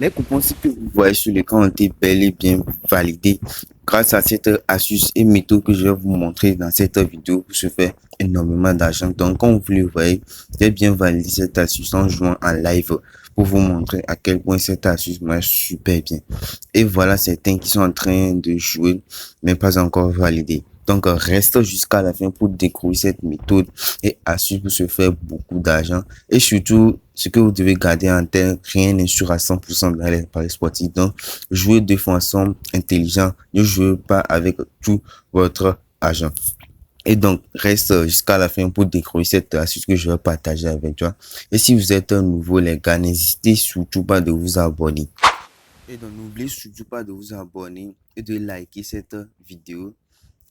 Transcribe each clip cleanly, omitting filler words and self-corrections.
Les coupons que vous voyez sur l'écran ont été bel et bien validés grâce à cette astuce et méthode que je vais vous montrer dans cette vidéo pour se faire énormément d'argent. Donc, comme vous le voyez, j'ai bien validé cette astuce en jouant en live pour vous montrer à quel point cette astuce marche super bien. Et voilà certains qui sont en train de jouer, mais pas encore validés. Donc, reste jusqu'à la fin pour découvrir cette méthode et astuce pour se faire beaucoup d'argent. Et surtout, ce que vous devez garder en tête, rien n'est sûr à 100% dans les paris sportifs. Donc, jouez de façon intelligente. Ne jouez pas avec tout votre argent. Et donc, reste jusqu'à la fin pour découvrir cette astuce que je vais partager avec toi. Et si vous êtes un nouveau, les gars, n'hésitez surtout pas de vous abonner. Et donc, n'oubliez surtout pas de vous abonner et de liker cette vidéo.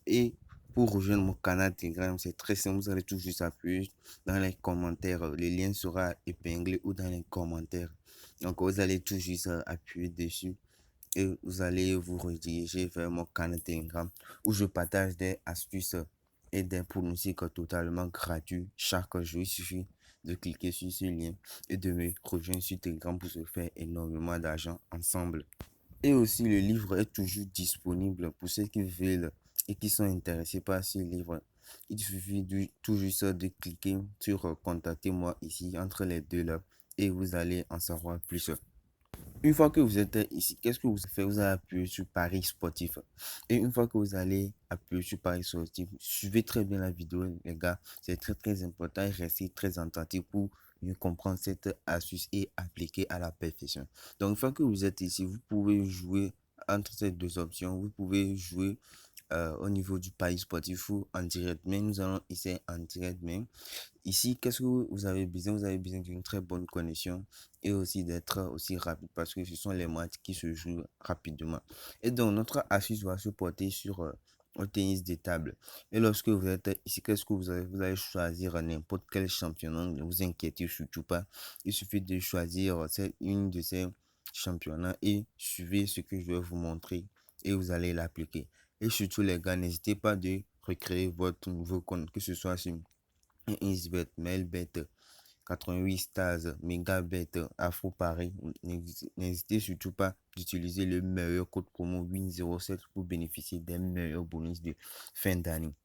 Et pour rejoindre mon canal Telegram, c'est très simple. Vous allez tout juste appuyer dans les commentaires. Le lien sera épinglé ou dans les commentaires. Donc, vous allez tout juste appuyer dessus et vous allez vous rediriger vers mon canal Telegram où je partage des astuces et des pronostics totalement gratuits chaque jour. Il suffit de cliquer sur ce lien et de me rejoindre sur Telegram pour se faire énormément d'argent ensemble. Et aussi, le livre est toujours disponible pour ceux qui veulent et qui sont intéressés par ce livre. Il suffit tout juste de cliquer sur Contactez-moi ici entre les deux là et vous allez en savoir plus. Une fois que vous êtes ici, qu'est-ce que vous faites? Vous allez appuyer sur Paris sportif. Et une fois que vous allez appuyer sur Paris sportif, suivez très bien la vidéo, les gars. C'est très très important et restez très attentifs pour mieux comprendre cette astuce et appliquer à la perfection. Donc, une fois que vous êtes ici, vous pouvez jouer entre ces deux options. Vous pouvez jouer au niveau du Paris sportif ou en direct. Mais nous allons essayer en direct même. Ici, qu'est-ce que vous avez besoin? Vous avez besoin d'une très bonne connexion et aussi d'être aussi rapide parce que ce sont les matchs qui se jouent rapidement. Et donc, notre astuce va se porter sur le tennis de table. Et lorsque vous êtes ici, qu'est-ce que vous avez? Vous allez choisir n'importe quel championnat. Ne vous inquiétez surtout pas. Il suffit de choisir une de ces championnats et suivez ce que je vais vous montrer et vous allez l'appliquer. Et surtout, les gars, n'hésitez pas de recréer votre nouveau compte, que ce soit sur XBet, Mailbet, 88 Stars, Megabet, Afro Paris. N'hésitez surtout pas d'utiliser le meilleur code promo Win07 pour bénéficier des meilleurs bonus de fin d'année.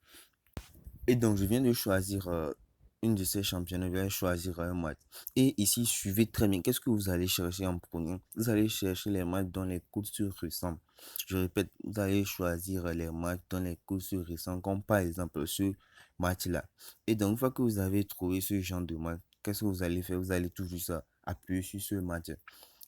Et donc, je viens de choisir une de ces championnats, je vais choisir un match. Et ici, suivez très bien. Qu'est-ce que vous allez chercher en premier? Vous allez chercher les matchs dont les codes se ressemblent. Je répète, vous allez choisir les matchs dont les codes se ressemblent, comme par exemple ce match-là. Et donc, une fois que vous avez trouvé ce genre de match, qu'est-ce que vous allez faire? Vous allez toujours ça, appuyer sur ce match.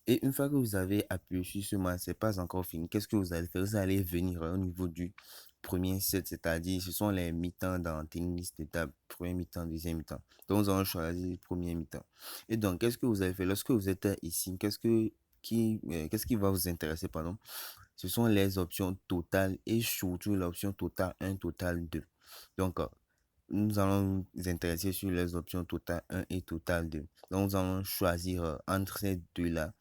Et une fois que vous avez appuyé sur ce match, c'est pas encore fini. Qu'est-ce que vous allez faire? Vous allez venir au niveau du premier set, c'est-à-dire ce sont les mi-temps dans tennis de table, premier mi-temps, deuxième mi-temps. Donc, nous allons choisir le premier mi-temps. Et donc, qu'est-ce que vous allez faire? Lorsque vous êtes ici, qu'est-ce qui va vous intéresser, pardon? Ce sont les options totales et surtout l'option totale un total 2. Donc, nous allons nous intéresser sur les options total un et total 2. Donc, nous allons choisir entre ces deux-là.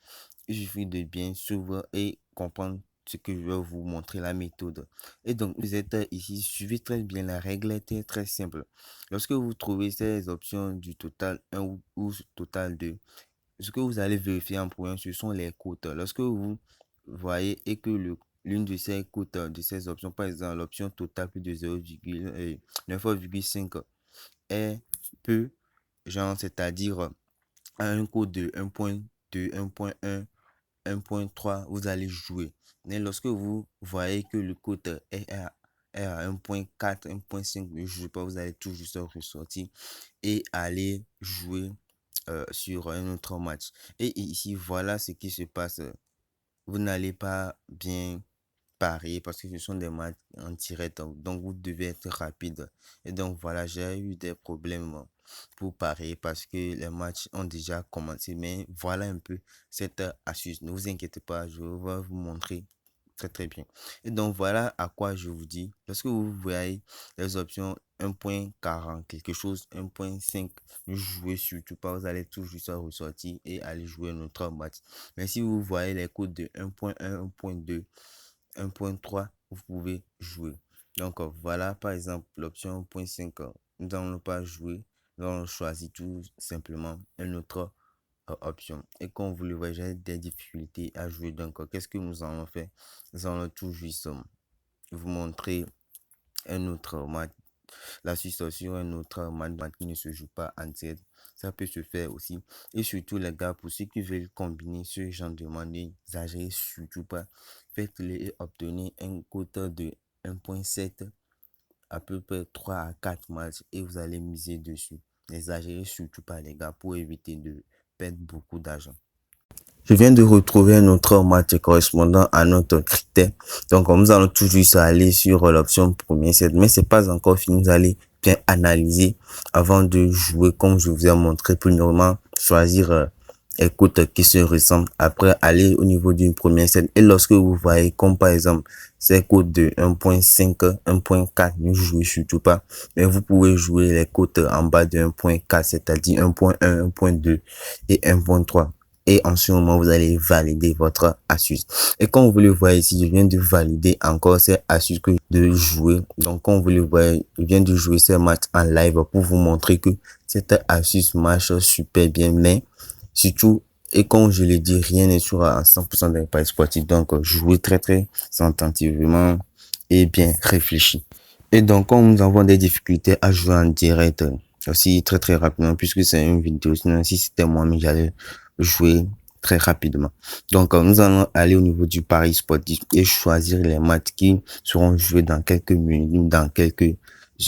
Il suffit de bien suivre et comprendre ce que je vais vous montrer, la méthode. Et donc, vous êtes ici, suivez très bien. La règle est très simple. Lorsque vous trouvez ces options du total un ou total 2, ce que vous allez vérifier en premier, ce sont les cotes. Lorsque vous voyez et que l'une de ces cotes, de ces options, par exemple l'option totale plus de 0,9,5 est peu, genre, c'est-à-dire à un code de 1.2, 1.1, 1.3, vous allez jouer. Mais lorsque vous voyez que le code est à 1.4, 1.5, ne jouez pas, vous allez tout juste ressortir et aller jouer sur un autre match. Et ici, voilà ce qui se passe. Vous n'allez pas bien parier parce que ce sont des matchs en direct. Donc, vous devez être rapide. Et donc, voilà, j'ai eu des problèmes pour parier parce que les matchs ont déjà commencé. Mais voilà un peu cette astuce. Ne vous inquiétez pas, je vais vous montrer très très bien. Et donc, voilà à quoi je vous dis. Lorsque vous voyez les options 1.40, quelque chose, 1.5, ne jouez surtout pas. Vous allez tout juste ressortir et aller jouer un autre match. Mais si vous voyez les codes de 1.1, 1.2, 1.3, vous pouvez jouer. Donc, voilà, par exemple, l'option 1.5, nous n'allons pas jouer. Nous allons choisir tout simplement un autre option. Et comme vous le voyez, j'ai des difficultés à jouer. Donc, qu'est-ce que nous allons faire? Nous allons tout juste vous montrer un autre match, l'assist sur un autre match qui ne se joue pas en direct. Ça peut se faire aussi. Et surtout, les gars, pour ceux qui veulent combiner ce genre de monnaie, n'exagérez surtout pas. Faites-le et obtenez un quota de 1,7 à peu près 3 à 4 matchs et vous allez miser dessus. N'exagérez surtout pas, les gars, pour éviter de perdre beaucoup d'argent. Je viens de retrouver un autre match correspondant à notre critère. Donc, nous allons tout juste aller sur l'option premier set, mais c'est pas encore fini. Vous allez bien analyser avant de jouer, comme je vous ai montré. Premièrement, choisir les cotes qui se ressemblent. Après, aller au niveau d'une première set. Et lorsque vous voyez, comme par exemple, ces cotes de 1.5, 1.4, ne jouez surtout pas. Mais vous pouvez jouer les cotes en bas de 1.4, c'est-à-dire 1.1, 1.2 et 1.3. Et en ce moment, vous allez valider votre astuce. Et comme vous le voyez ici, je viens de valider encore cette astuce que de jouer. Donc, comme vous le voyez, je viens de jouer ce match en live pour vous montrer que cette astuce marche super bien. Mais surtout, et comme je l'ai dit, rien n'est sûr à 100% des paris sportifs. Donc, jouez très, très attentivement et bien réfléchi. Et donc, comme nous avons des difficultés à jouer en direct, aussi très, très rapidement, puisque c'est une vidéo, sinon si c'était moi-même, j'allais jouer très rapidement. Donc, nous allons aller au niveau du pari sportif et choisir les matchs qui seront joués dans quelques minutes, dans quelques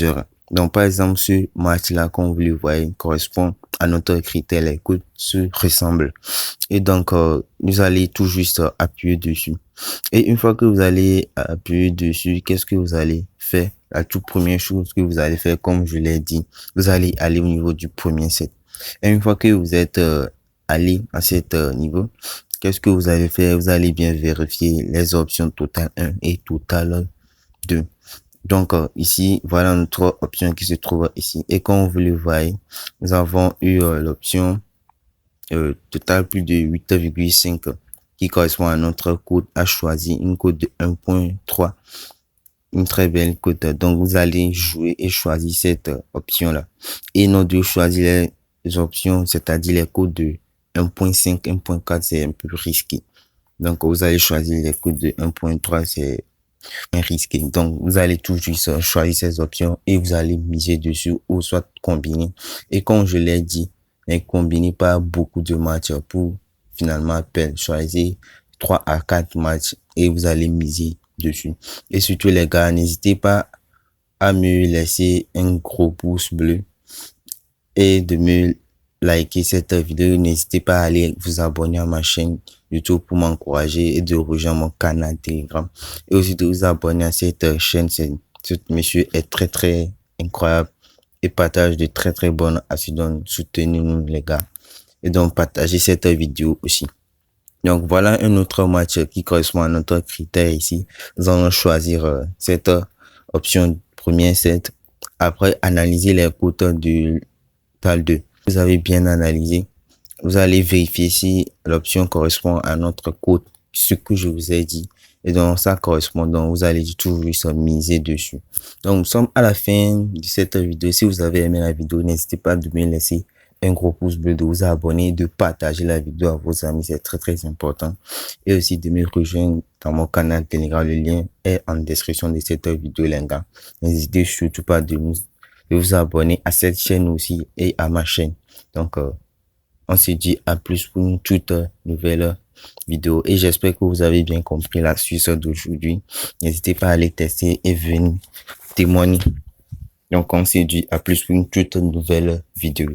heures. Donc, par exemple, ce match-là, comme vous le voyez, correspond à notre critère. Les codes se ressemblent. Et donc, vous allez tout juste appuyer dessus. Et une fois que vous allez appuyer dessus, qu'est-ce que vous allez faire? La toute première chose que vous allez faire, comme je l'ai dit, vous allez aller au niveau du premier set. Et une fois que vous êtes aller à cet niveau, qu'est-ce que vous allez faire? Vous allez bien vérifier les options total 1 et total 2. Donc, ici, voilà notre option qui se trouve ici. Et comme vous le voyez, nous avons eu l'option total plus de 8,5 qui correspond à notre code à choisir, une code de 1.3. Une très belle cote. Donc, vous allez jouer et choisir cette option-là. Et non de choisir les options, c'est-à-dire les codes de 1.5, 1.4, c'est un peu risqué. Donc, vous allez choisir les codes de 1.3, c'est risqué. Donc, vous allez tout juste choisir ces options et vous allez miser dessus ou soit combiner. Et comme je l'ai dit, ne combinez pas beaucoup de matchs pour finalement perdre. Choisissez 3 à 4 matchs et vous allez miser dessus. Et surtout, les gars, n'hésitez pas à me laisser un gros pouce bleu et de me liker cette vidéo. N'hésitez pas à aller vous abonner à ma chaîne YouTube pour m'encourager et de rejoindre mon canal Telegram. Et aussi de vous abonner à cette chaîne. Ce monsieur est très, très incroyable et partage de très, très bonnes astuces. Donc, soutenez-nous, les gars. Et donc, partagez cette vidéo aussi. Donc, voilà un autre match qui correspond à notre critère ici. Nous allons choisir cette option premier set. Après, analyser les cotes du TAL 2. Vous avez bien analysé. Vous allez vérifier si l'option correspond à notre cote, ce que je vous ai dit. Et donc, ça correspond. Donc, vous allez toujours se miser dessus. Donc, nous sommes à la fin de cette vidéo. Si vous avez aimé la vidéo, n'hésitez pas à me laisser un gros pouce bleu, de vous abonner, de partager la vidéo à vos amis, c'est très très important. Et aussi de me rejoindre dans mon canal Telegram, le lien est en description de cette vidéo, les gars. N'hésitez surtout pas de vous abonner à cette chaîne aussi et à ma chaîne. Donc, on se dit à plus pour une toute nouvelle vidéo. Et j'espère que vous avez bien compris l'astuce d'aujourd'hui. N'hésitez pas à aller tester et venir témoigner. Donc, on se dit à plus pour une toute nouvelle vidéo.